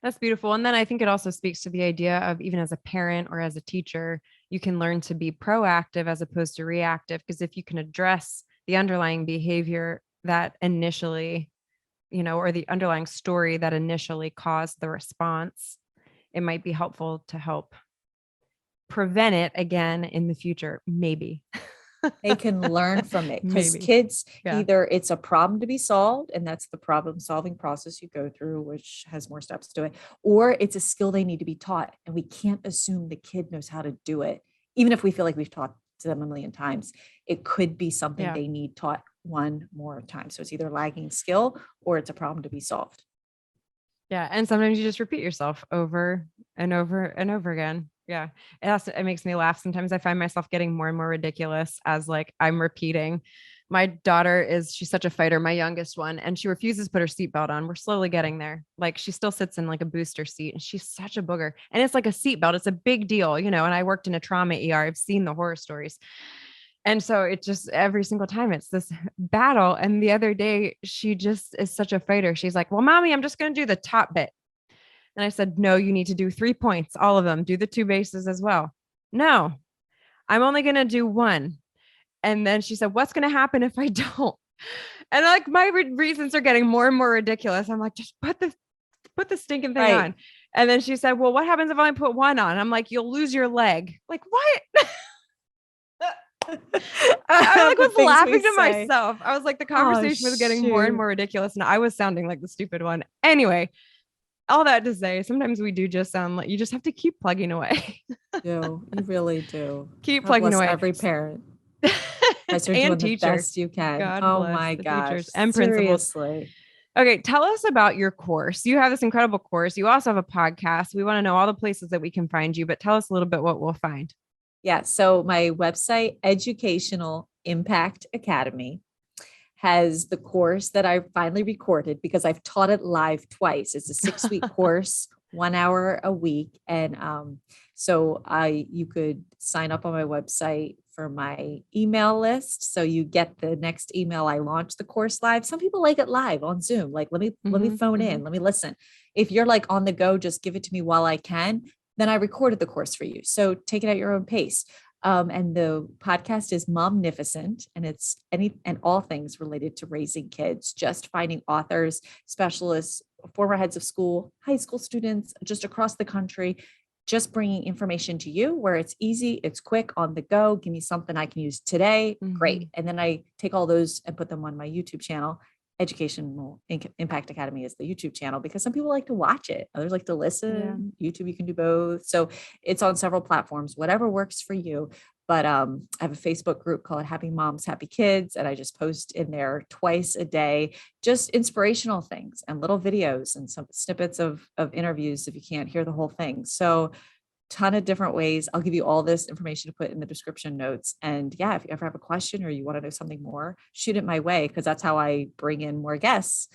that's beautiful. And then I think it also speaks to the idea of, even as a parent or as a teacher, you can learn to be proactive as opposed to reactive. Because if you can address the underlying behavior that initially, or the underlying story that initially caused the response, it might be helpful to help prevent it again in the future. Maybe they can learn from it, because kids, either it's a problem to be solved, and that's the problem solving process you go through, which has more steps to it, or it's a skill they need to be taught. And we can't assume the kid knows how to do it. Even if we feel like we've taught to them a million times, it could be something they need taught one more time. So it's either lagging skill or it's a problem to be solved. Yeah. And sometimes you just repeat yourself over and over and over again. Yeah. It makes me laugh. Sometimes I find myself getting more and more ridiculous as like I'm repeating. My daughter she's such a fighter, my youngest one, and she refuses to put her seatbelt on. We're slowly getting there. Like, she still sits in like a booster seat, and she's such a booger. And it's like a seatbelt. It's a big deal, and I worked in a trauma ER. I've seen the horror stories. And so it just, every single time it's this battle. And the other day, she just is such a fighter. She's like, well, mommy, I'm just going to do the top bit. And I said, no, you need to do 3 points, all of them. Do the 2 bases as well. No, I'm only going to do one. And then she said, what's going to happen if I don't? And like my reasons are getting more and more ridiculous. I'm like, just put the stinking thing on. And then she said, well, what happens if I only put one on? I'm like, you'll lose your leg. Like, what? I like was laughing to myself. I was like, the conversation was getting more and more ridiculous. And I was sounding like the stupid one. Anyway, all that to say, sometimes we do just sound like you just have to keep plugging away. You really do. Keep plugging away. Every parent. And doing teachers. The best you can. God my gosh. Teachers and principals. Seriously. Okay. Tell us about your course. You have this incredible course. You also have a podcast. We want to know all the places that we can find you, but tell us a little bit what we'll find. Yeah. So my website, Educational Impact Academy, has the course that I finally recorded because I've taught it live twice. It's a 6-week course, 1 hour a week. And so you could sign up on my website for my email list. So you get the next email. I launch the course live. Some people like it live on Zoom. Like, let me phone in, let me listen. If you're like on the go, just give it to me while I can. Then I recorded the course for you. So take it at your own pace. And the podcast is Momnificent, and it's any and all things related to raising kids, just finding authors, specialists, former heads of school, high school students, just across the country, just bringing information to you where it's easy, it's quick, on the go. Give me something I can use today. Great. And then I take all those and put them on my YouTube channel. Educational Impact Academy is the YouTube channel because some people like to watch it. Others like to listen. Yeah. YouTube, you can do both. So it's on several platforms, whatever works for you. But I have a Facebook group called Happy Moms, Happy Kids. And I just post in there twice a day, just inspirational things and little videos and some snippets of interviews if you can't hear the whole thing. So ton of different ways. I'll give you all this information to put in the description notes. And yeah, if you ever have a question or you want to know something more, shoot it my way, because that's how I bring in more guests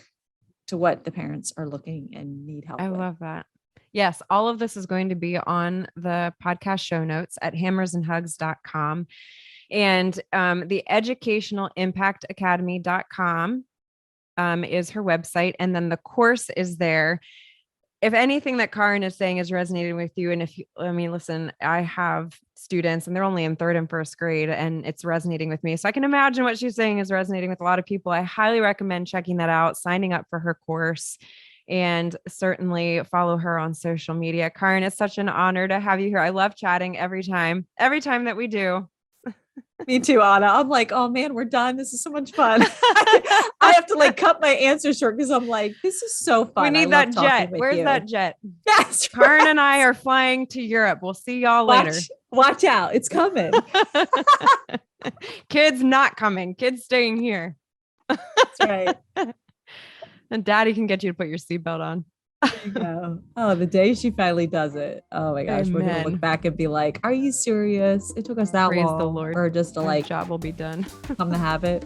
to what the parents are looking and need help with. I love that. Yes, all of this is going to be on the podcast show notes at hammersandhugs.com. And the educationalimpactacademy.com is her website. And then the course is there. If anything that Karin is saying is resonating with you, and listen, I have students and they're only in 3rd and 1st grade and it's resonating with me. So I can imagine what she's saying is resonating with a lot of people. I highly recommend checking that out, signing up for her course, and certainly follow her on social media. Karin, it's such an honor to have you here. I love chatting every time that we do. Me too, Anna. I'm like, oh man, we're done. This is so much fun. I have to like cut my answer short because I'm like, this is so fun. We need that jet. Where's that jet? Yes. Karin and I are flying to Europe. We'll see y'all later. Watch out. It's coming. Kids not coming. Kids staying here. That's right. And Daddy can get you to put your seatbelt on. There you go. Oh, the day she finally does it. Oh my gosh. Amen. We're going to look back and be like, are you serious? It took us that Praise long. The Lord. Or just to Our like, job will be done. Come to have it.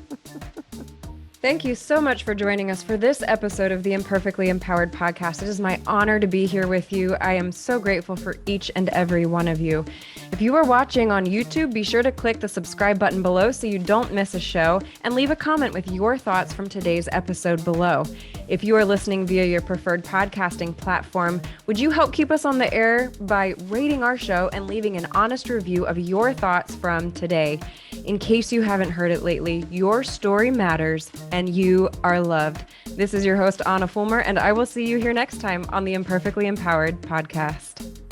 Thank you so much for joining us for this episode of the Imperfectly Empowered podcast. It is my honor to be here with you. I am so grateful for each and every one of you. If you are watching on YouTube, be sure to click the subscribe button below so you don't miss a show, and leave a comment with your thoughts from today's episode below. If you are listening via your preferred podcasting platform, would you help keep us on the air by rating our show and leaving an honest review of your thoughts from today? In case you haven't heard it lately, your story matters and you are loved. This is your host, ahnafulmer, and I will see you here next time on the Imperfectly Empowered podcast.